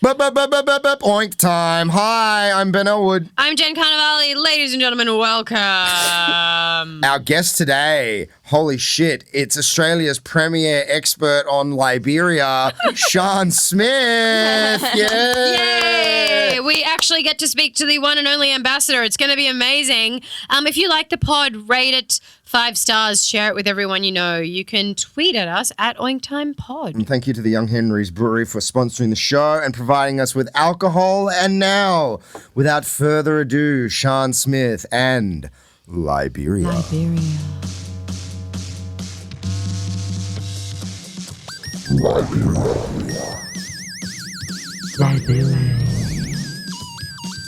Oink time. Hi, I'm Ben Ellwood. I'm Jen Carnovale. Ladies and gentlemen, welcome. Our guest today, holy shit, it's Australia's premier expert on Liberia, Sian Smyth. Yeah. Yay! We actually get to speak to the one and only ambassador. It's going to be amazing. If you like the pod, rate it 5 stars, share it with everyone you know. You can tweet at us at OinkTimePod. And thank you to the Young Henry's Brewery for sponsoring the show and providing us with alcohol. And now, without further ado, Sian Smyth and Liberia. Liberia.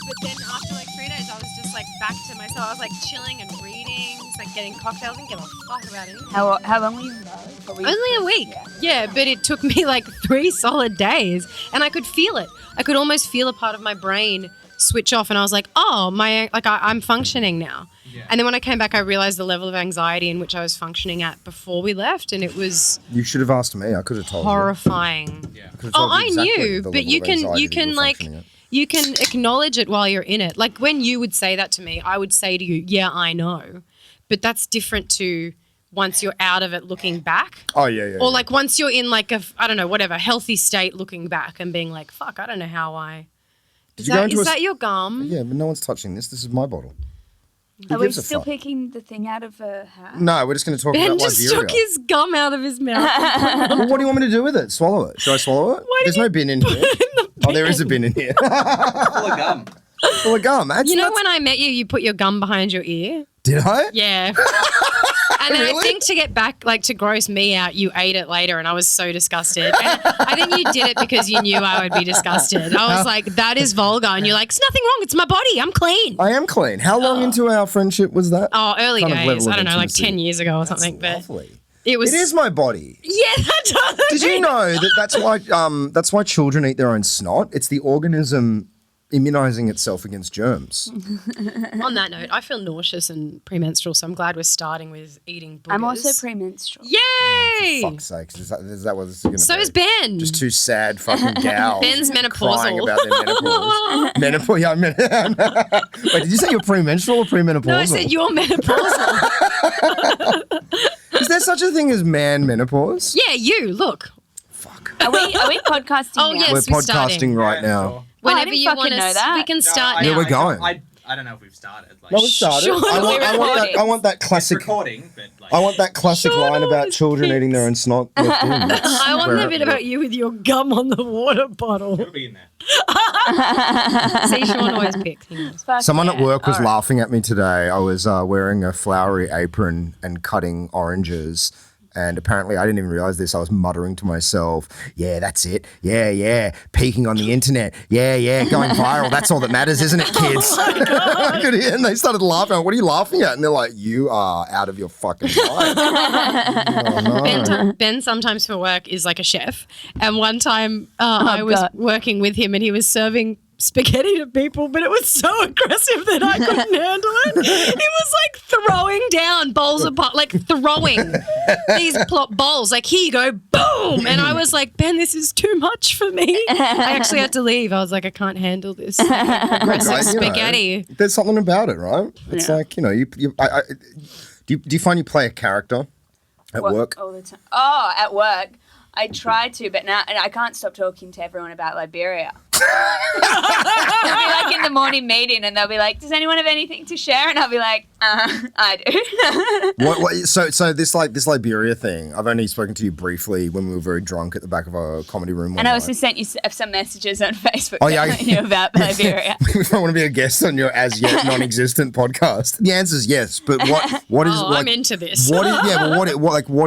But then after like 3 days, I was just like back to myself. I was like chilling and reading, like getting cocktails and give a fuck about anything. How long were you in those? Only a week. Yeah, but it took me like 3 solid days and I could feel it. I could almost feel a part of my brain switch off and I was like, oh, I'm functioning now. Yeah. And then when I came back, I realized the level of anxiety in which I was functioning at before we left, and it was You should have asked me. I could have told horrifying. you. Yeah. I knew, but you can acknowledge it while you're in it. Like when you would say that to me, I would say to you, yeah, I know. But that's different to once you're out of it looking back. Oh, yeah. Or like once you're in like a healthy state looking back and being like, fuck, I don't know how I... Is that your gum? Yeah, but no one's touching this. This is my bottle. Are we still picking the thing out of her hat? No, we're just going to talk about Liberia. Ben just took his gum out of his mouth. Well, what do you want me to do with it? Swallow it? Should I swallow it? There's no bin in here. Oh, there is a bin in here. Full of gum. Full of gum. When I met you, you put your gum behind your ear? Did I? Yeah. And then really? I think to get back, like to gross me out, you ate it later and I was so disgusted. And I think you did it because you knew I would be disgusted. I was like, that is vulgar. And you're like, it's nothing wrong. It's my body. I'm clean. I am clean. How long into our friendship was that? Oh, early days. I don't know, like 10 years ago or something. Lovely. But it is my body. Yeah, that does. Did you know that's why children eat their own snot? It's the organism immunising itself against germs. On that note, I feel nauseous and premenstrual, so I'm glad we're starting with eating boogers. I'm also premenstrual. Yay! Oh, for fuck's sake. Is that what this is going to be? So is Ben. Just two sad fucking gals. Ben's menopausal. Crying about their menopause. Wait, did you say you're premenstrual or premenopausal? No, I said you're menopausal. Is there such a thing as man menopause? Yeah, you. Look. Fuck. Are we podcasting now? Yes, we're podcasting right now. Whenever you want to know that, we can start now. Yeah, we're going. I don't know if we've started. No, we've started. Sure, I want that classic. It's recording, but I want that classic line about children eating their own snot. I want the bit about you with your gum on the water bottle. It'll be in there. See, Sean always picks. Someone at work was laughing at me today. I was wearing a flowery apron and cutting oranges. And apparently, I didn't even realize this. I was muttering to myself, yeah, that's it. Yeah. Peaking on the internet. Yeah. Going viral. That's all that matters, isn't it, kids? I could hear, and they started laughing. What are you laughing at? And they're like, you are out of your fucking mind. Oh, no. Ben sometimes for work is like a chef. And one time I was working with him and he was serving spaghetti to people, but it was so aggressive that I couldn't handle it. He was like throwing down bowls of pot, like throwing these bowls, like here you go, boom. And I was like, Ben, this is too much for me. I actually had to leave. I was like, I can't handle this aggressive spaghetti. There's something about it, right? It's like, do you find you play a character at work? All the time. Oh, at work. I try to, but now and I can't stop talking to everyone about Liberia. I'll be like in the morning meeting and they'll be like, does anyone have anything to share? And I'll be like, I do. So this Liberia thing, I've only spoken to you briefly when we were very drunk at the back of a comedy room. And I also sent you some messages on Facebook telling you about Liberia. We don't want to be a guest on your as yet non-existent podcast. The answer is yes, but what is? I'm into this. What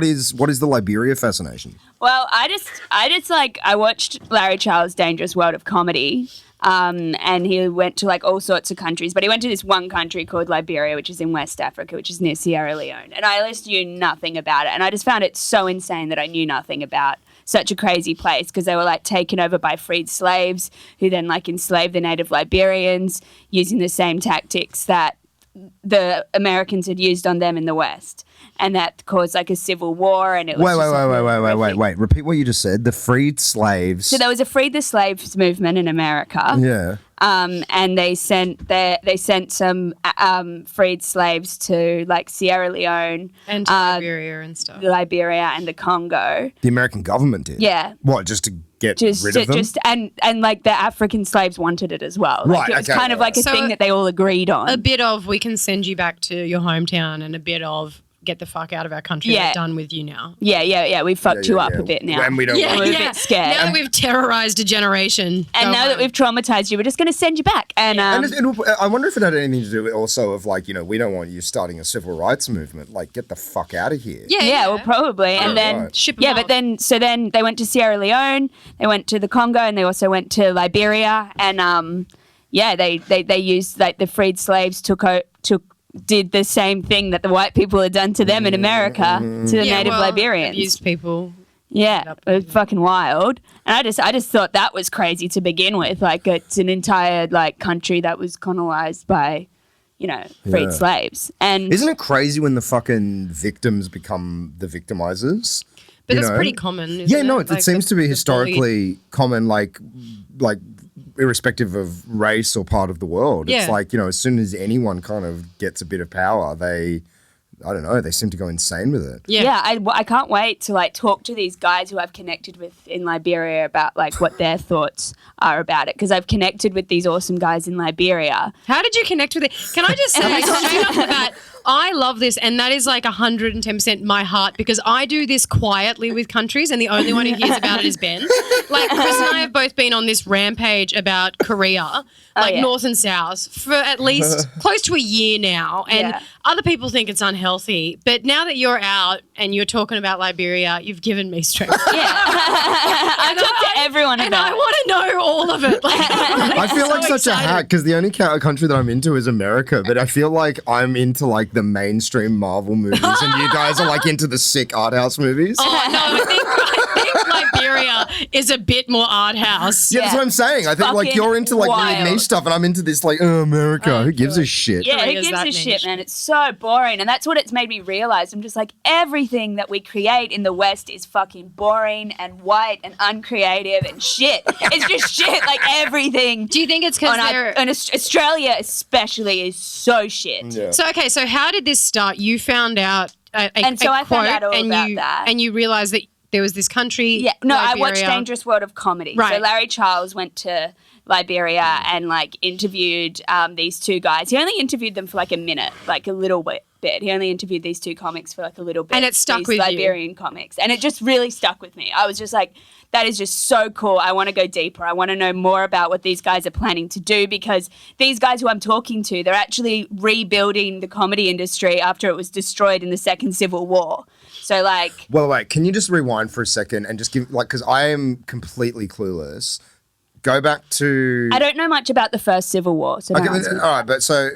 is the Liberia fascination? Well, I watched Larry Charles' Dangerous World of Comedy, and he went to like all sorts of countries, but he went to this one country called Liberia, which is in West Africa, which is near Sierra Leone, and I just knew nothing about it, and I just found it so insane that I knew nothing about such a crazy place because they were like taken over by freed slaves who then like enslaved the native Liberians using the same tactics that the Americans had used on them in the West. And that caused like a civil war. And it was Wait. Repeat what you just said. The freed slaves. So there was a Free the Slaves movement in America. Yeah. And they sent some freed slaves to like Sierra Leone And to Liberia and stuff. Liberia and the Congo. The American government did. Yeah. What? Just to get rid of them? And like the African slaves wanted it as well. Like, Right, it was okay, kind of like a So thing that they all agreed on. A bit of we can send you back to your hometown, and a bit of get the fuck out of our country. Yeah. We're done with you now. Yeah. We fucked you up a bit now. And we don't want We're a bit scared. Now that we've terrorized a generation. And now that we've traumatized you, we're just going to send you back. And I wonder if it had anything to do with also of like, we don't want you starting a civil rights movement. Like, get the fuck out of here. yeah, well, probably. And then right. Ship 'em yeah, off. but then they went to Sierra Leone, they went to the Congo, and they also went to Liberia. And they used like the freed slaves did the same thing that the white people had done to them in America to the native Liberians. Abused people. Yeah, it was fucking wild. And I just thought that was crazy to begin with. Like, it's an entire like country that was colonized by, freed slaves. And Isn't it crazy when the fucking victims become the victimizers? But that's pretty common, isn't Yeah, it? no, it Like seems to be the historically common, like irrespective of race or part of the world. It's Yeah. like, as soon as anyone kind of gets a bit of power, they seem to go insane with it. Yeah. I can't wait to like talk to these guys who I've connected with in Liberia about like what their thoughts are about it, because I've connected with these awesome guys in Liberia. How did you connect with it? Can I just say straight off the bat, I love this, and that is like 110% my heart, because I do this quietly with countries, and the only one who hears about it is Ben. Like, Chris and I have both been on this rampage about Korea, North and South, for at least close to a year now, and other people think it's unhealthy. But now that you're out and you're talking about Liberia, you've given me strength. I talk to everyone And about I it. want to know all of it. Like, I feel like such a hack because the only country that I'm into is America, but I feel like I'm into like the mainstream Marvel movies and you guys are like into the sick art house movies. Oh, no, I think Liberia is a bit more art house. Yeah, that's what I'm saying. I think like you're into like wild. weird niche stuff and I'm into this like, America. Who gives a shit? Yeah, who Korea's gives that a shit, niche. man? It's so boring. And that's what it's made me realize. I'm just like, everything that we create in the West is fucking boring and white and uncreative and shit. It's just shit, like everything. Do you think it's because they're... And Australia especially is so shit. Yeah. So, okay, so how did this start? You found out a And so I quote found out all and about you, that. And you realised that there was this country, Yeah, no, I watched Liberia. Dangerous World of Comedy. Right. So Larry Charles went to Liberia and like interviewed these two guys. He only interviewed them for like a minute, like a little bit. He only interviewed these two comics for like a little bit. And it stuck these with you. Liberian comics. And it just really stuck with me. I was just like, that is just so cool. I want to go deeper. I want to know more about what these guys are planning to do, because these guys who I'm talking to, they're actually rebuilding the comedy industry after it was destroyed in the Second Civil War. So like... Well, wait, can you just rewind for a second and just give, like, because I am completely clueless. Go back to... I don't know much about the First Civil War. So Okay, don't ask me. all right, but so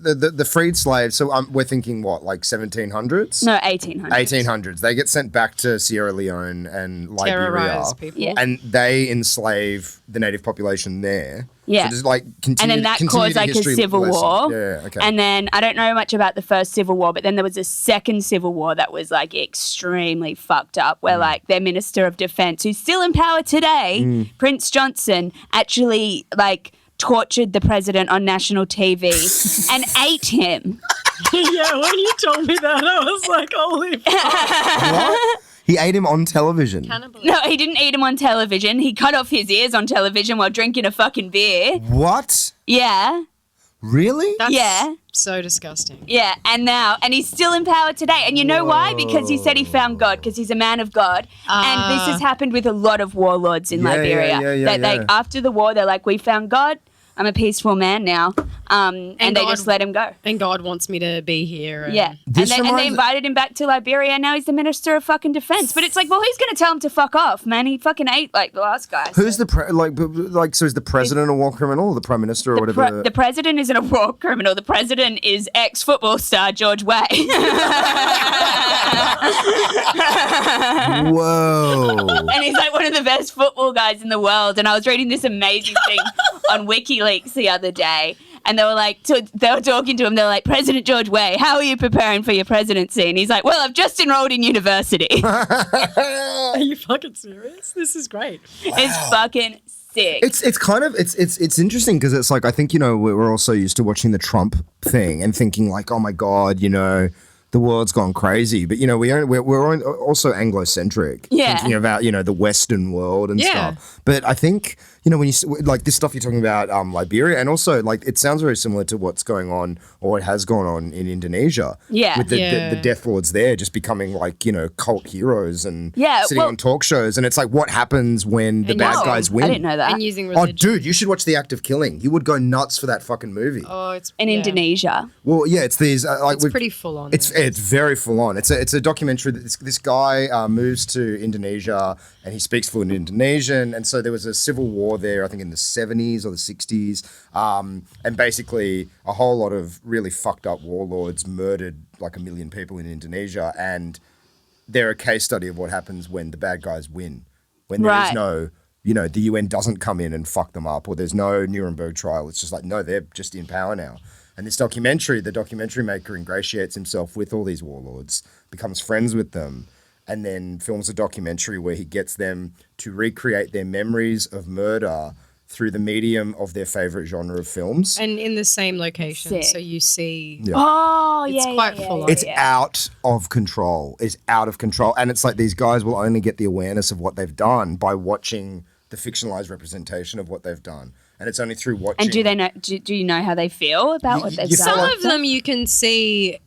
the freed slaves, so we're thinking what, like 1700s? No, 1800s. 1800s. They get sent back to Sierra Leone and Liberia. Terrorise people. Yeah. And they enslave the native population there. Yeah. So just like continue, And then that continue caused the like a history civil lesson. war. Yeah, okay. And then I don't know much about the First Civil War, but then there was a second civil war that was like extremely fucked up, where like their Minister of Defense, who's still in power today, Prince Johnson, actually like tortured the president on national TV and ate him. Yeah, when you told me that, I was like, holy fuck. What? He ate him on television. No, he didn't eat him on television. He cut off his ears on television while drinking a fucking beer. What? Yeah. Really? That's Yeah. so disgusting. Yeah, and he's still in power today. And you know why? Because he said he found God, because he's a man of God. And this has happened with a lot of warlords in Liberia. Yeah. Like after the war, they're like, we found God. I'm a peaceful man now. And they God- just let him go. And God wants me to be here. And Yeah. This And they reminds- invited him back to Liberia, and now he's the Minister of fucking Defense. But it's like, well, who's going to tell him to fuck off, man? He fucking ate like the last guy. Who's the so is the president a war criminal or the prime minister or whatever? The president isn't a war criminal. The president is ex-football star George Way. Whoa. And he's like one of the best football guys in the world. And I was reading this amazing thing on WikiLeaks the other day. And they were like, they were talking to him. They were like, President George Weah, how are you preparing for your presidency? And he's like, well, I've just enrolled in university. Are you fucking serious? This is great. It's fucking sick. It's kind of it's interesting because it's like I think we're also used to watching the Trump thing and thinking like, oh my God, the world's gone crazy, but we're also Anglo-centric, thinking about the Western world and stuff. But I think when you like this stuff you're talking about, Liberia, and also like it sounds very similar to what's going on or what has gone on in Indonesia. Yeah, with the death lords there just becoming like cult heroes and sitting on talk shows, and it's like what happens when the bad guys win. I didn't know that. And using religion. Oh, dude, you should watch The Act of Killing. You would go nuts for that fucking movie. Oh, it's in Indonesia. Well, yeah, it's these. it's pretty full on. It's very full on. It's a documentary that this guy moves to Indonesia and he speaks fluent Indonesian, and so there was a civil war there, I think in the 70s or the 60s, and basically a whole lot of really fucked up warlords murdered like 1 million people in Indonesia, and they're a case study of what happens when the bad guys win, when there is no. The UN doesn't come in and fuck them up, or there's no Nuremberg trial. It's just like, no, they're just in power now. And this documentary, the documentary maker ingratiates himself with all these warlords, becomes friends with them, and then films a documentary where he gets them to recreate their memories of murder through the medium of their favorite genre of films. And in the same location. Sick. So you see... Yeah. Oh, It's quite full on. It's out of control. It's out of control. And it's like these guys will only get the awareness of what they've done by watching the fictionalized representation of what they've done. And it's only through watching. And do they know? Do you know how they feel about what they've done? Some of them you can see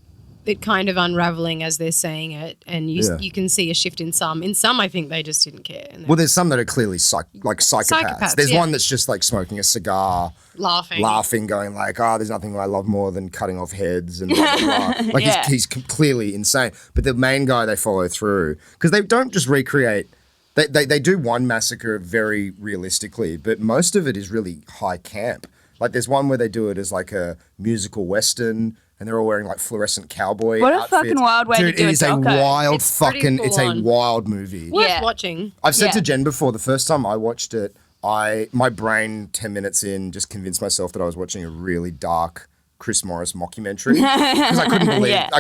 it kind of unraveling as they're saying it, and you can see a shift in some. In some, I think they just didn't care. Well, there's some that are clearly psychopaths. There's one that's just like smoking a cigar, laughing, going like, there's nothing I love more than cutting off heads and blah, blah, blah. Like he's clearly insane. But the main guy they follow through, because they don't just recreate. They do one massacre very realistically, but most of it is really high camp. Like there's one where they do it as like a musical Western, and they're all wearing like fluorescent cowboy outfits. Fucking wild way to do it is a wild It's a wild movie. Worth watching. I've said to Jen before, the first time I watched it, my brain 10 minutes in just convinced myself that I was watching a really dark Chris Morris mockumentary because I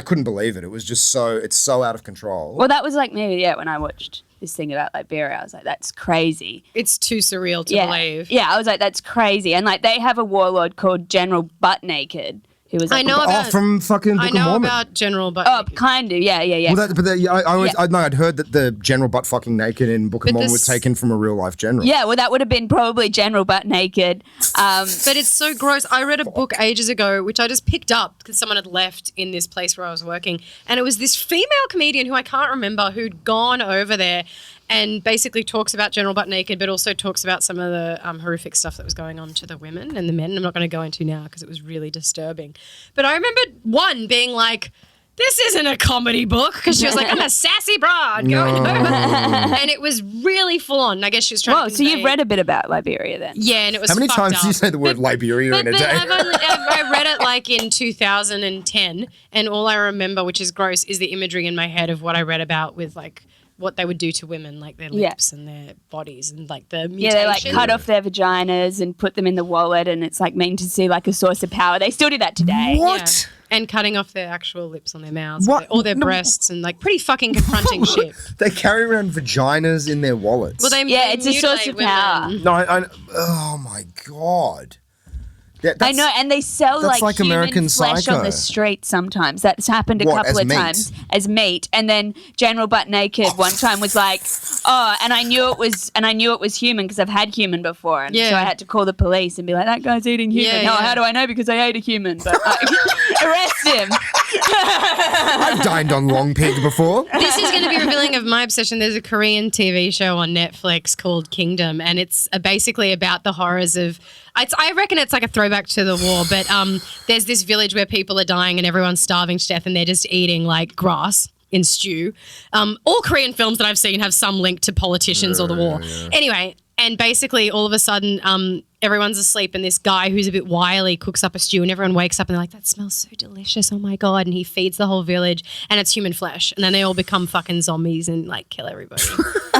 couldn't believe it. It was just it's so out of control. Well, that was like me, when I watched this thing about Liberia. I was like, that's crazy. It's too surreal to believe. Yeah, I was like, that's crazy. And like they have a warlord called General Butt Naked. Who was from fucking Book of Mormon. About General Butt Naked. Kind of, yeah. Well, I'd heard that the General Butt fucking Naked in Book of Mormon was taken from a real life general. Yeah, well, that would have been probably General Butt Naked. But it's so gross. I read a book ages ago, which I just picked up because someone had left in this place where I was working, and it was this female comedian who I can't remember who'd gone over there and basically talks about General Butt Naked, but also talks about some of the horrific stuff that was going on to the women and the men. I'm not going to go into now because it was really disturbing. But I remember one being like, this isn't a comedy book, because she was like, I'm a sassy broad going over. And it was really full on. I guess she was trying to so you've read a bit about Liberia then? Yeah, and it was How many times do you say the word Liberia in a day? I read it like in 2010, and all I remember, which is gross, is the imagery in my head of what I read about with like what they would do to women, like their lips and their bodies and like the mutation. Yeah, they like cut off their vaginas and put them in the wallet, and it's like meant to see like a source of power. They still do that today. What? Yeah. And cutting off their actual lips on their mouths or their breasts and like pretty fucking confronting shit. They carry around vaginas in their wallets. Well, it's a source of power. No, oh my God. I know, and they sell like human American flesh Psycho on the street sometimes. That's happened a couple of times as meat. And then General Butt Naked one time was like, and I knew it was human because I've had human before, and so I had to call the police and be like, that guy's eating human. How do I know? Because I ate a human. But arrest him. I've dined on long pig before. This is going to be revealing of my obsession. There's a Korean TV show on Netflix called Kingdom, and it's basically about the horrors of. I reckon it's like a throwback to the war, but there's this village where people are dying and everyone's starving to death, and they're just eating like grass in stew. All Korean films that I've seen have some link to politicians or the war. Yeah. Anyway, and basically all of a sudden everyone's asleep, and this guy who's a bit wily cooks up a stew, and everyone wakes up and they're like, that smells so delicious, oh my God. And he feeds the whole village, and it's human flesh. And then they all become fucking zombies and like kill everybody.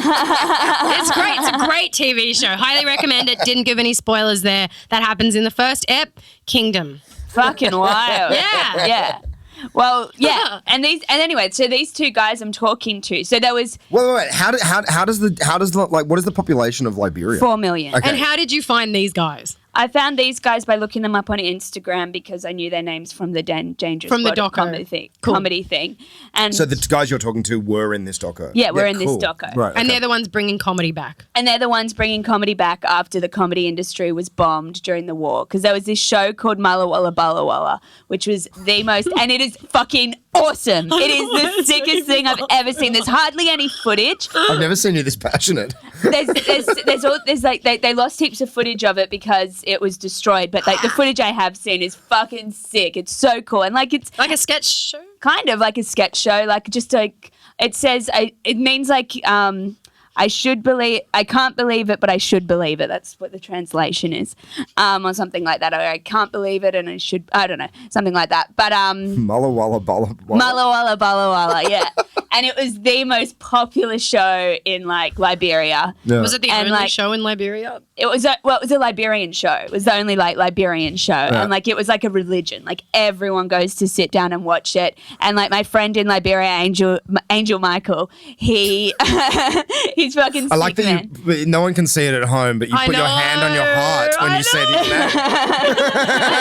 It's great. It's a great TV show. Highly recommend it. Didn't give any spoilers there. That happens in the first ep. Kingdom. Fucking wild. Yeah. Yeah. Well, yeah. And anyway, so these two guys I'm talking to. So there was Wait. How does the like what is the population of Liberia? 4 million. Okay. And how did you find these guys? I found these guys by looking them up on Instagram because I knew their names from the Dangerous From the World of doco. comedy thing. And So the guys you're talking to were in this doco? Yeah, we're in cool. this doco. Right, And okay. they're the ones bringing comedy back. And they're the ones bringing comedy back after the comedy industry was bombed during the war. Because there was this show called Mala Walla Balla Walla, which was the most, and it is fucking awesome. It is the sickest thing I've ever seen. There's hardly any footage. I've never seen you this passionate. There's like they lost heaps of footage of it because it was destroyed. But like the footage I have seen is fucking sick. It's so cool, and like it's Like a sketch show? kind of like a sketch show. Like just like it says, it means like I can't believe it, but I should believe it. That's what the translation is, or something like that. Or I can't believe it, and I don't know, something like that. But Mulla walla balla walla. Mala Walla Balla Walla, yeah. And it was the most popular show in like Liberia. Yeah. Was it the And, only like, show in Liberia? It was it was a Liberian show. It was the only like Liberian show, and like it was like a religion. Like everyone goes to sit down and watch it. And like my friend in Liberia, Angel Michael, he's fucking sick, I like that man. no one can see it at home, but you I put your hand on your heart when I you said his name.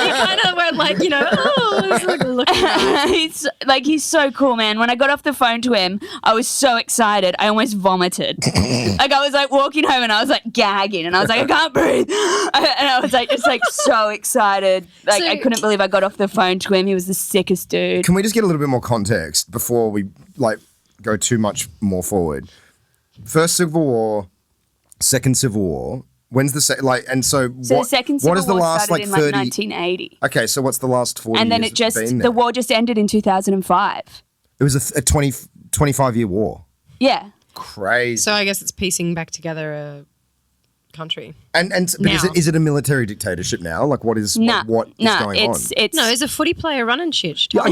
You kind of went like, it's like looking at he's so cool, man. When I got off the phone to him, I was so excited. I almost vomited. Like I was like walking home and I was like gagging and I was like, I can't breathe. And I was like just like so excited. Like So- I couldn't believe I got off the phone to him. He was the sickest dude. Can we just get a little bit more context before we like go too much more forward? First Civil War, Second Civil War. When's the So the second what Civil is the War last started like in 30? 1980. Okay, so what's the last 40 And then years it just been the there? war just ended in 2005. It was a 25-year war. Yeah. Crazy. So I guess it's piecing back together a country. And but Now. is it a military dictatorship now? Like what is Nah, what is nah, going on? it's No, is a footy player running shit? no.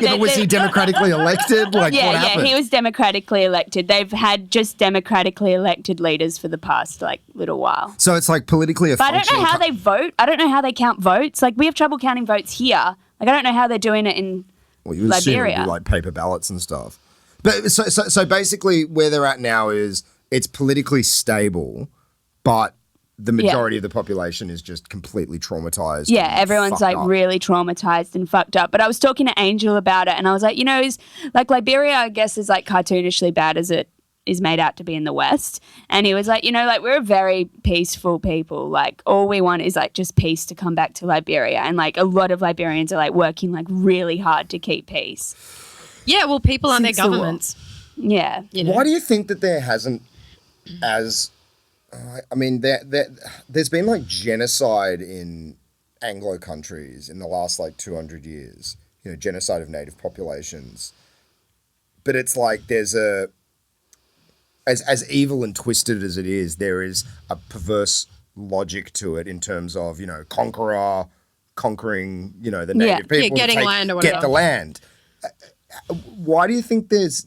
But was he democratically elected? Like Yeah, what yeah, happened? he was democratically elected. They've had just democratically elected leaders for the past like little while. So it's like politically a But I don't know how they vote. I don't know how they count votes. Like we have trouble counting votes here. Like I don't know how they're doing it in Well, you would assume it would Liberia. be like paper ballots and stuff. But so basically where they're at now is it's politically stable, but the majority of the population is just completely traumatized. Yeah, and everyone's fucked like up. really traumatized and fucked up. But I was talking to Angel about it and I was like, is like Liberia, I guess, is like cartoonishly bad as it is made out to be in the West. And he was like, like we're a very peaceful people. Like all we want is like just peace to come back to Liberia. And like a lot of Liberians are like working like really hard to keep peace. Yeah, well, people aren't their Since the war. governments. Yeah. You know? Why do you think that there hasn't as I mean there's been like genocide in Anglo countries in the last like 200 years, genocide of native populations. But it's like there's as evil and twisted as it is, there is a perverse logic to it in terms of, conquering, the native people. Yeah, getting land or whatever. Get the land. Why do you think there's...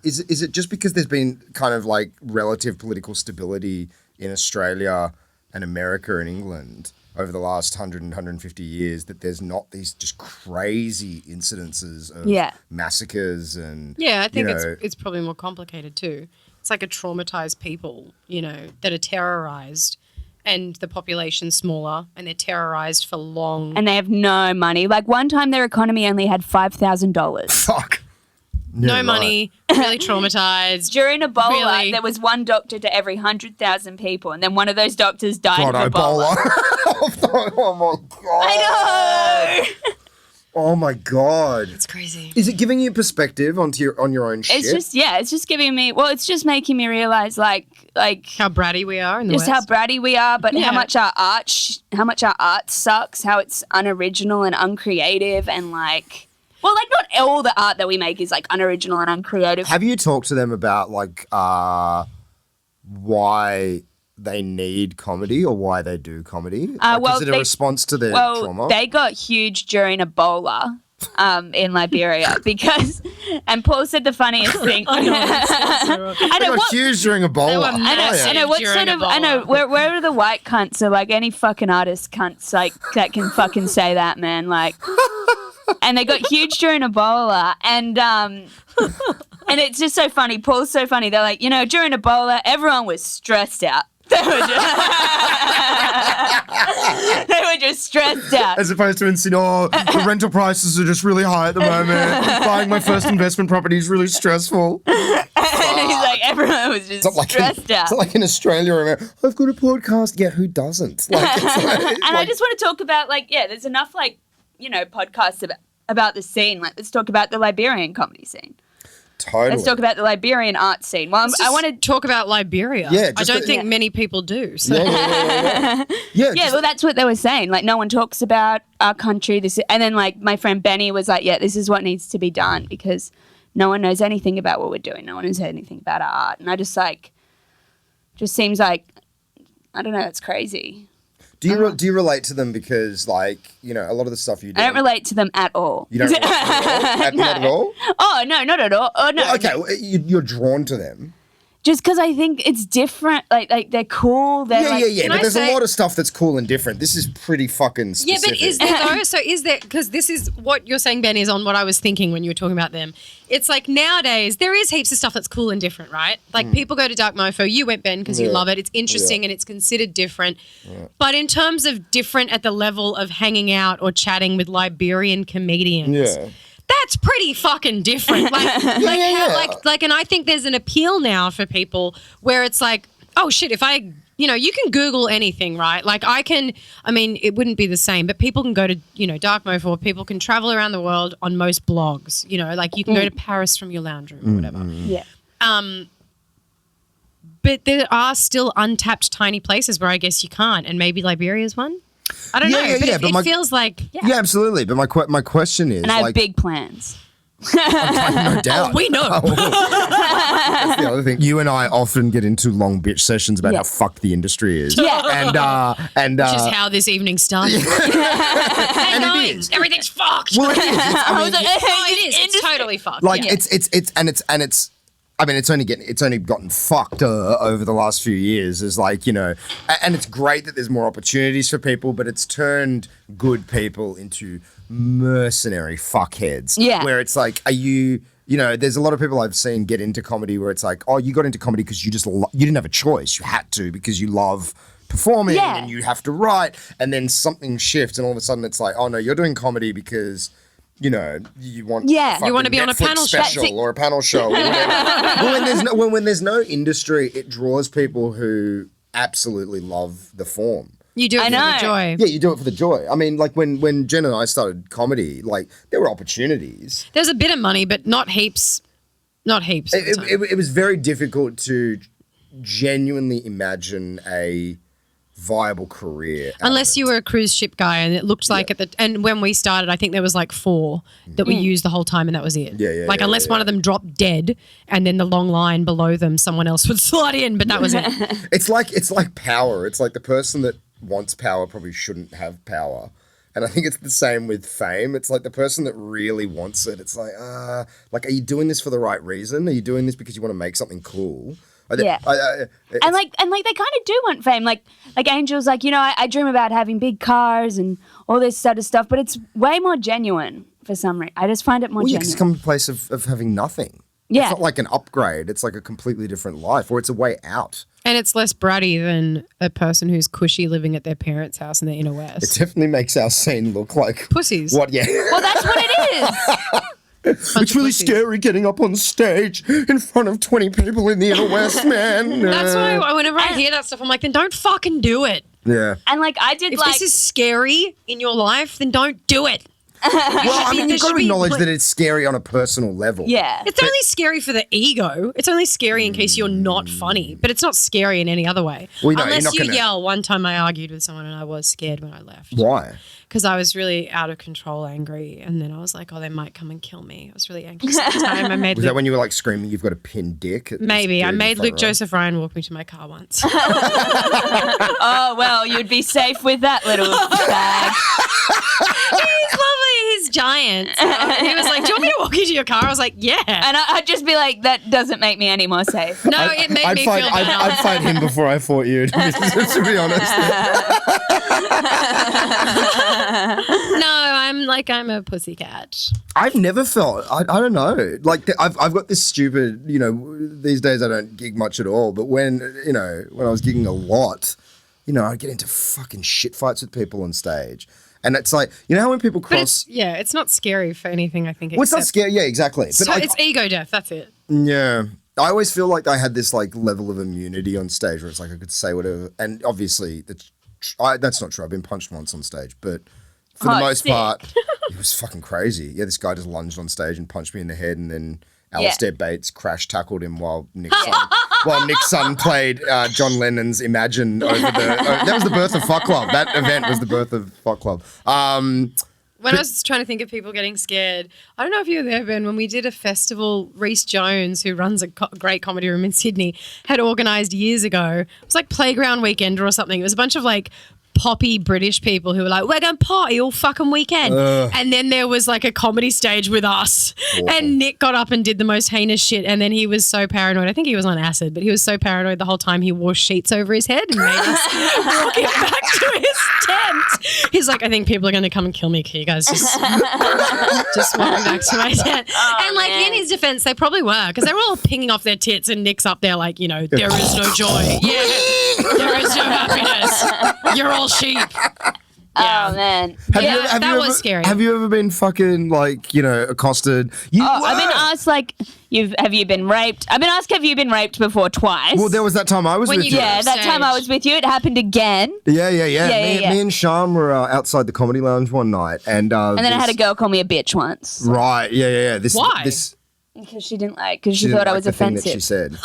Is it just because there's been kind of like relative political stability in Australia and America and England over the last 100 and 150 years that there's not these just crazy incidences of massacres and... Yeah, I think it's probably more complicated too. It's like a traumatized people, that are terrorized and the population's smaller and they're terrorized for long. And they have no money. Like one time their economy only had $5,000. Fuck. No money, really traumatized. During Ebola, Really? there was one doctor to every 100,000 people, and then one of those doctors died God, of Ebola. oh my God. I know. Oh my God. It's crazy. Is it giving you perspective on your own shit? It's just giving me. Well, it's just making me realize, like How bratty we are in the just West. how bratty we are, but Yeah. how much our art sucks, how it's unoriginal and uncreative, and like. Well, like not all the art that we make is like unoriginal and uncreative. Have you talked to them about like why they need comedy or why they do comedy? Is it a response to their trauma? They got huge during Ebola in Liberia because, and Paul said the funniest thing. I know. I know Got huge during Ebola. I know what during sort of. Ebola. I know where are the white cunts? Are like any fucking artist cunts like that can fucking say that, man. Like, and they got huge during Ebola, and it's just so funny. Paul's so funny. They're like, during Ebola, everyone was stressed out. They were just stressed out. As opposed to in Sydney, the rental prices are just really high at the moment. Buying my first investment property is really stressful. And he's like, everyone was just stressed out. It's not like in Australia where I've got a podcast. Yeah, who doesn't? Like, and I just want to talk about, there's enough, podcasts about the scene. Like, let's talk about the Liberian comedy scene. Totally. Let's talk about the Liberian art scene. Well, I want to talk about Liberia. Yeah, I don't think many people do. So. Yeah, well, that's what they were saying. Like, no one talks about our country. And then, my friend Benny was like, this is what needs to be done because no one knows anything about what we're doing. No one knows anything about our art. And I just seems like, I don't know, it's crazy. Do you relate to them because, a lot of the stuff you do? I don't relate to them at all. You don't relate to them at all? Not at all? Oh, no, not at all. Oh, no. Well, okay, you're drawn to them. Just because I think it's different. Like they're cool. They're Yeah. But there's a lot of stuff that's cool and different. This is pretty fucking specific. Yeah, but is there though? So is there, because this is what you're saying, Ben, is on what I was thinking when you were talking about them. It's like nowadays there is heaps of stuff that's cool and different, right? Like people go to Dark Mofo. You went, Ben, because you love it. It's interesting and it's considered different. Yeah. But in terms of different at the level of hanging out or chatting with Liberian comedians. Yeah. That's pretty fucking different. And I think there's an appeal now for people where it's like, oh shit, if I, you can Google anything, right? It wouldn't be the same, but people can go to, Dark Mofo, people can travel around the world on most blogs, you can go to Paris from your lounge room or whatever. Yeah. But there are still untapped tiny places where I guess you can't, and maybe Liberia's one. I don't know, but it feels like... Yeah, absolutely. But my question is... And I have big plans. No doubt. Oh, we know. That's the other thing. You and I often get into long bitch sessions about how fucked the industry is. Yeah. And which is how this evening started. Everything's fucked. Well, it is. It is. It's totally fucked. It's only gotten fucked over the last few years. And it's great that there's more opportunities for people, but it's turned good people into mercenary fuckheads. Yeah, where it's like, are you? There's a lot of people I've seen get into comedy where it's like, oh, you got into comedy because you didn't have a choice, you had to because you love performing and you have to write, and then something shifts, and all of a sudden it's like, oh no, you're doing comedy because. You want you want to be on a panel special or a panel show or whatever. when there's no industry, it draws people who absolutely love the form. You do it for the joy. Yeah, you do it for the joy. I mean, when Jen and I started comedy, there were opportunities. There's a bit of money, but not heaps. Not heaps. It was very difficult to genuinely imagine a viable career unless you were a cruise ship guy, and it looked like and when we started I think there was 4 that we used the whole time, and that was it. Unless one of them dropped dead and then the long line below them someone else would slide in, but that was it. It's like power. It's like the person that wants power probably shouldn't have power, and I think it's the same with fame. It's like the person that really wants it, it's like are you doing this for the right reason? Are you doing this because you want to make something cool? Yeah, and they kind of do want fame. Like Angel's I dream about having big cars and all this sort of stuff, but it's way more genuine for some reason. I just find it more genuine. Because it's come from a place of having nothing. Yeah. It's not like an upgrade. It's like a completely different life, or it's a way out. And it's less bratty than a person who's cushy living at their parents' house in the inner west. It definitely makes our scene look like... pussies. What, yeah. Well, that's what it is. It's really scary getting up on stage in front of 20 people in the inner west, man. That's why whenever I hear that stuff, I'm like, then don't fucking do it. Yeah. And if this is scary in your life, then don't do it. You've got to acknowledge that it's scary on a personal level. Yeah. It's only scary for the ego. It's only scary in case you're not funny, but it's not scary in any other way. Well, no, unless you yell. One time I argued with someone and I was scared when I left. Why? Because I was really out of control, angry, and then I was like, oh, they might come and kill me. I was really anxious at the time. Was that when you were screaming, you've got a pinned dick? Maybe. I made Luke Joseph Ryan walk me to my car once. Oh, well, you'd be safe with that little bag. He's lovely. He's giants. He was like, do you want me to walk you to your car? I was like, yeah. And I'd just be like, that doesn't make me any more safe. No, it made me feel better. I'd fight him before I fought you, to be honest. No, I'm a pussycat. I've never felt, I don't know, like I've got this stupid, these days I don't gig much at all, but when I was gigging a lot, I'd get into fucking shit fights with people on stage. And it's like, how when people cross... It's not scary for anything, I think. Well, it's not scary, yeah, exactly. But so it's ego death, that's it. Yeah. I always feel like I had this like level of immunity on stage where it's like I could say whatever. And obviously, that's not true. I've been punched once on stage, but for the most part, it was fucking crazy. Yeah, this guy just lunged on stage and punched me in the head, and then Alistair Bates crash tackled him while Nick's son played John Lennon's Imagine over that was the birth of Fuck Club. That event was the birth of Fuck Club. When I was trying to think of people getting scared, I don't know if you were there, Ben, when we did a festival, Rhys Jones, who runs a great comedy room in Sydney, had organised years ago. It was like Playground Weekender or something. It was a bunch of like poppy British people who were like, we're going to party all fucking weekend. And then there was like a comedy stage with us. Awful. And Nick got up and did the most heinous shit. And then he was so paranoid. I think he was on acid, but he was so paranoid the whole time he wore sheets over his head and made us walk him back to his tent. He's like, I think people are going to come and kill me. Can you guys just walk me back to my tent? And like in his defense, they probably were, because they were all pinging off their tits and Nick's up there like, there is no joy. Yeah, there is no happiness. You're all sheep. Oh man, that was scary. Have you ever been fucking like accosted? I've been asked like, have you been raped? I've been asked, have you been raped before twice? Well, there was that time I was with you. Yeah, that time I was with you. It happened again. Yeah. Me and Sean were outside the Comedy Lounge one night, and then I had a girl call me a bitch once. Right? Yeah. Why? Because she didn't like. Because she thought I was offensive. Thing that she said.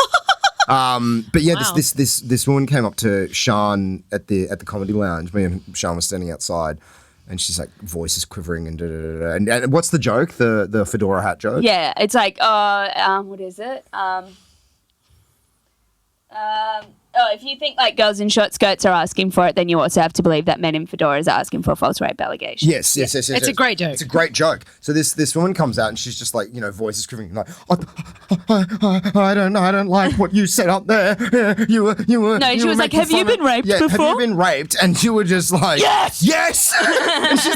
But yeah, wow. this woman came up to Sean at the Comedy Lounge. Me and Sean were standing outside, and she's like, voice is quivering and and what's the joke? The fedora hat joke? Yeah, it's like, what is it? If you think like girls in short skirts are asking for it, then you also have to believe that men in fedoras are asking for false rape allegations. Yes. It's a great joke. It's a great joke. So this woman comes out and she's just like, voice is quivering, like, I don't like what you said up there. You were. No, she was like, have you been raped before? Have you been raped? And you were just like, yes.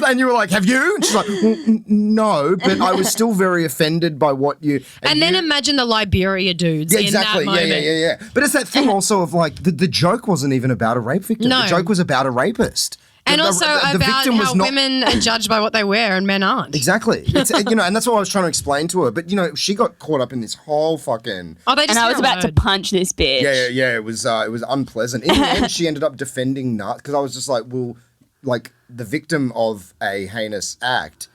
and you were like, have you? And she's like, well, no, but I was still very offended by what you. And then imagine the Liberia dudes in that moment. Yeah. But it's that thing also of like the joke wasn't even about a rape victim. No. The joke was about a rapist. And also about how women are judged by what they wear and men aren't. Exactly. It's, and that's what I was trying to explain to her. But, she got caught up in this whole fucking... and I was about to punch this bitch. Yeah. It was unpleasant. In the end, she ended up defending Nut because I was just like, well, like the victim of a heinous act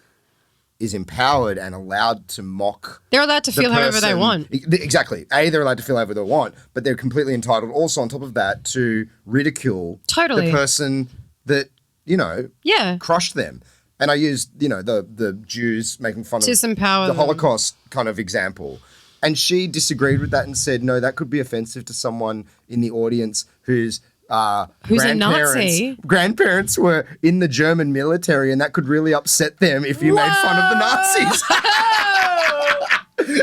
is empowered and allowed to mock. They're allowed to feel however they want. Exactly. They're allowed to feel however they want, but they're completely entitled also on top of that to ridicule the person that, crushed them. And I used, the Jews making fun of the Holocaust kind of example. And she disagreed with that and said, no, that could be offensive to someone in the audience who's a Nazi. Grandparents were in the German military, and that could really upset them if you made fun of the Nazis.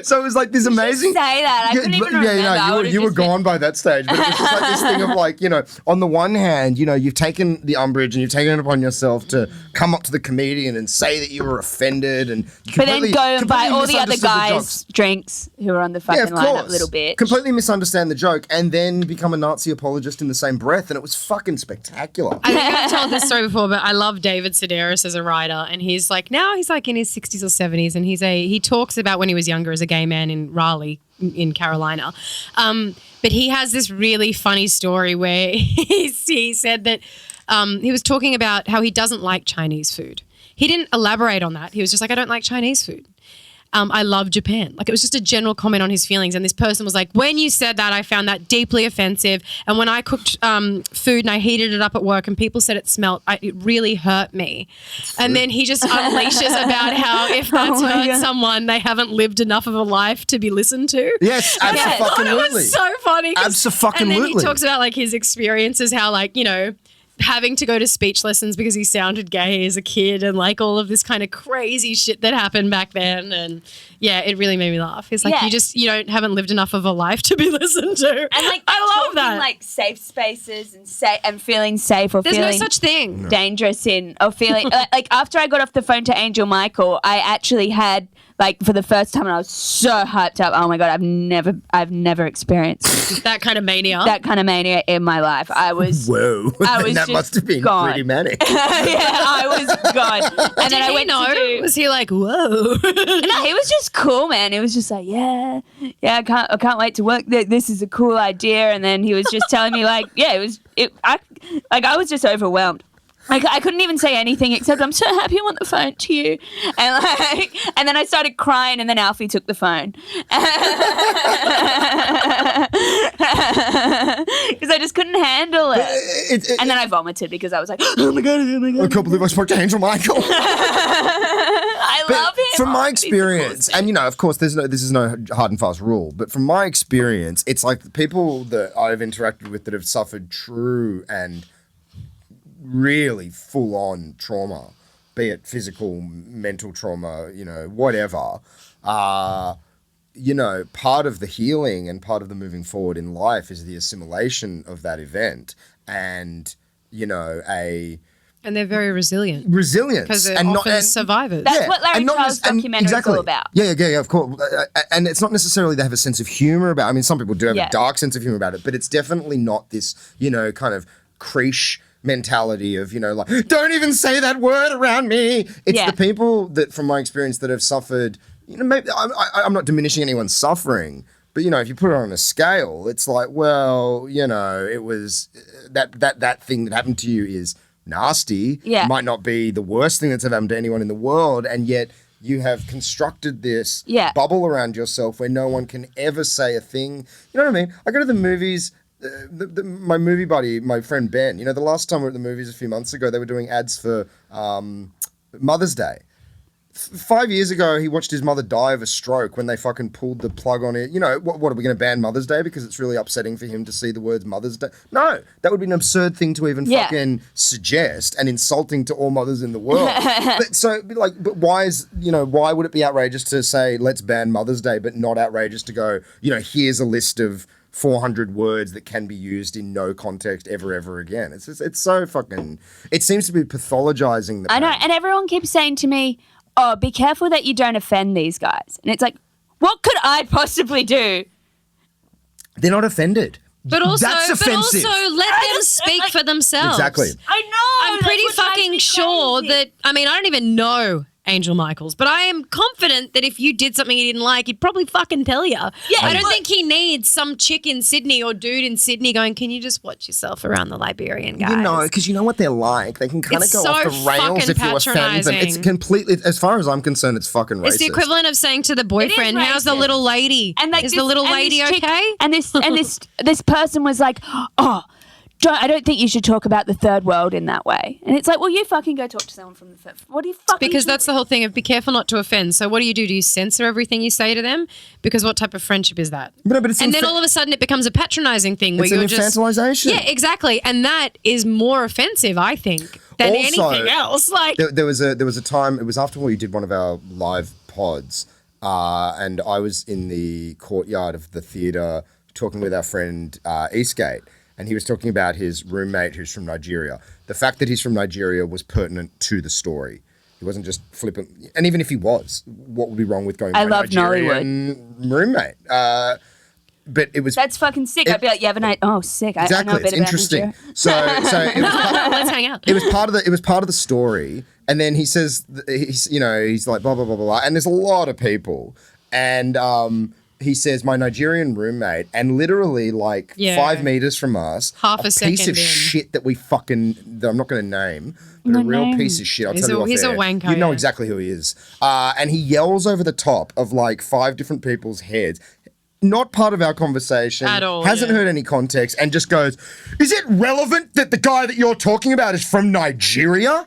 So it was like this amazing. You say that. I couldn't even remember. You were gone by that stage, but it was just like this thing of like, on the one hand, you've taken the umbrage and you've taken it upon yourself to come up to the comedian and say that you were offended, and but then go and buy all the other guys drinks who were on the fucking lineup, little bit. Completely misunderstand the joke and then become a Nazi apologist in the same breath, and it was fucking spectacular. I think I've told this story before, but I love David Sedaris as a writer, and he's like in his 60s or 70s, and he talks about when he was younger as a gay man in Raleigh in Carolina. But he has this really funny story where he said that he was talking about how he doesn't like Chinese food. He didn't elaborate on that. He was just like, I don't like Chinese food. I love Japan. Like, it was just a general comment on his feelings. And this person was like, when you said that, I found that deeply offensive. And when I cooked food and I heated it up at work and people said it smelled, it really hurt me. And then he just unleashes about how if that's hurt someone, they haven't lived enough of a life to be listened to. Yes, absolutely. It was so funny. Absolutely. And then he talks about like his experiences, how like, having to go to speech lessons because he sounded gay as a kid and like all of this kind of crazy shit that happened back then. And yeah, it really made me laugh. It's like you haven't lived enough of a life to be listened to. And like I love that. Like safe spaces and feeling safe or There's feeling no such thing. dangerous or feeling like after I got off the phone to Angel Michael, I actually had like for the first time and I was so hyped up. Oh my God, I've never experienced that kind of mania. That kind of mania in my life. I was whoa. That must have been gone. pretty manic. Yeah, I was gone. And Did then I he went know? to do, was he like, whoa? no, he was just cool, man. He was just like, yeah, I can't wait to work. This is a cool idea. And then he was just telling me like, yeah, I was just overwhelmed. Like I couldn't even say anything except I'm so happy I'm on the phone to you, and then I started crying, and then Alfie took the phone because I just couldn't handle it. And then I vomited because I was like, oh my god, I can't believe I spoke to Angel Michael. I love him. From my experience, and of course, this is no hard and fast rule, but from my experience, it's like the people that I've interacted with that have suffered true and really full-on trauma, be it physical, mental trauma, whatever, part of the healing and part of the moving forward in life is the assimilation of that event and, and they're very resilient. Resilience. Because they're often survivors. That's what Larry Charles' documentary is all about. Yeah, of course. And it's not necessarily they have a sense of humor about it. I mean, some people do have a dark sense of humor about it, but it's definitely not this, kind of creche mentality of, like, don't even say that word around me. It's the people that, from my experience, that have suffered, maybe I'm not diminishing anyone's suffering, but, if you put it on a scale, it's like, well, it was that thing that happened to you is nasty. Yeah. Might not be the worst thing that's ever happened to anyone in the world, and yet you have constructed this bubble around yourself where no one can ever say a thing. You know what I mean? I go to the movies. My movie buddy, my friend Ben, the last time we were at the movies a few months ago, they were doing ads for Mother's Day. 5 years ago, he watched his mother die of a stroke when they fucking pulled the plug on it. What are we going to ban Mother's Day because it's really upsetting for him to see the words Mother's Day? No, that would be an absurd thing to even fucking suggest and insulting to all mothers in the world. But why would it be outrageous to say, let's ban Mother's Day, but not outrageous to go, here's a list of 400 words that can be used in no context ever again. It's so fucking. It seems to be pathologizing the pain. I know, and everyone keeps saying to me, "Oh, be careful that you don't offend these guys." And it's like, what could I possibly do? They're not offended. But also, That's offensive. Let them speak for themselves. Exactly. I know. I'm pretty fucking sure that. I mean, I don't even know Angel Michaels, but I am confident that if you did something he didn't like, he'd probably fucking tell you. Yeah, I don't think he needs some chick in Sydney or dude in Sydney going, can you just watch yourself around the Liberian guys? Because you know what they're like. They can kind of go off the rails if you offend them. It's completely, as far as I'm concerned, it's fucking racist. It's the equivalent of saying to the boyfriend, how's the little lady? And like, is the little lady okay? And this person was like, oh, I don't think you should talk about the third world in that way. And it's like, well, you fucking go talk to someone from the third. What do you fucking Because that's the whole thing of be careful not to offend. So what do? Do you censor everything you say to them? Because what type of friendship is that? But it's and then all of a sudden it becomes a patronizing thing where you're just infantilization. Yeah, exactly. And that is more offensive, I think, than anything else. Like there was a time, it was after we did one of our live pods, and I was in the courtyard of the theatre talking with our friend Eastgate. And he was talking about his roommate who's from Nigeria. The fact that he's from Nigeria was pertinent to the story. He wasn't just flippant. And even if he was, what would be wrong with going to a Nigerian roommate? But it was... That's fucking sick. I'd be like, you have a night... Oh, sick. Exactly. I know a bit it's interesting. About so it was let's hang out. It was part of the story. And then he says, he's like, blah, blah, blah, blah, blah. And there's a lot of people. And... he says, my Nigerian roommate, and literally 5 meters from us, half a second piece of shit that I'm not going to name, but a real piece of shit. I'll tell you off he's air. A wanker. You know exactly who he is. And he yells over the top of 5 different people's heads. Not part of our conversation. At all. Hasn't heard any context and just goes, is it relevant that the guy that you're talking about is from Nigeria?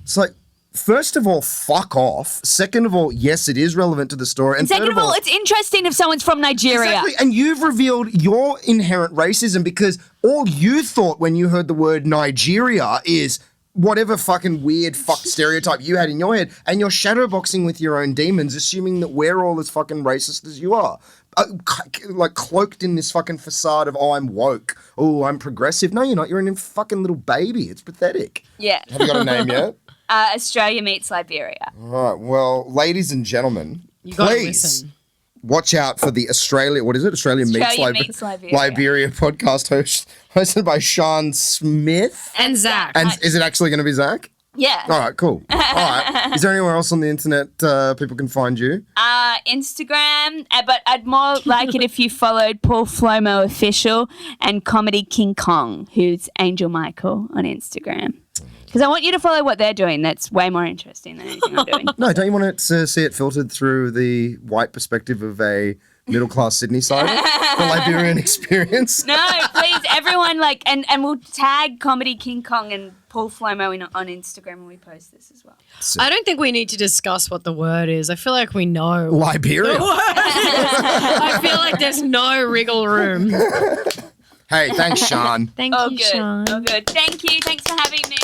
It's like, First of all, fuck off. Second of all, yes, it is relevant to the story. And Second of all, it's interesting if someone's from Nigeria. exactly. And you've revealed your inherent racism because all you thought when you heard the word Nigeria is whatever fucking weird stereotype you had in your head, and you're shadowboxing with your own demons, assuming that we're all as fucking racist as you are. Like cloaked in this fucking facade of, oh, I'm woke. Oh, I'm progressive. No, you're not. You're a fucking little baby. It's pathetic. Yeah. Have you got a name yet? Australia meets Liberia. All right. Well, ladies and gentlemen, gotta please listen. watch out for the Australia Meets Liberia. Liberia podcast hosted by Sian Smyth. And Zach. And is it actually going to be Zach? Yeah. All right, cool. All right. Is there anywhere else on the internet people can find you? Instagram, but I'd more like it if you followed Paul Flomo Official and Comedy King Kong, who's Angel Michael on Instagram. Because I want you to follow what they're doing. That's way more interesting than anything I'm doing. No, don't you want to see it filtered through the white perspective of a middle-class Sydney sider? The Liberian experience? No, please, everyone, and we'll tag Comedy King Kong and Paul Flomo on Instagram when we post this as well. I don't think we need to discuss what the word is. I feel like we know. Liberia. I feel like there's no wriggle room. Hey, thanks, Sian. Thank you, Good. Sean. Oh, good. Thank you. Thanks for having me.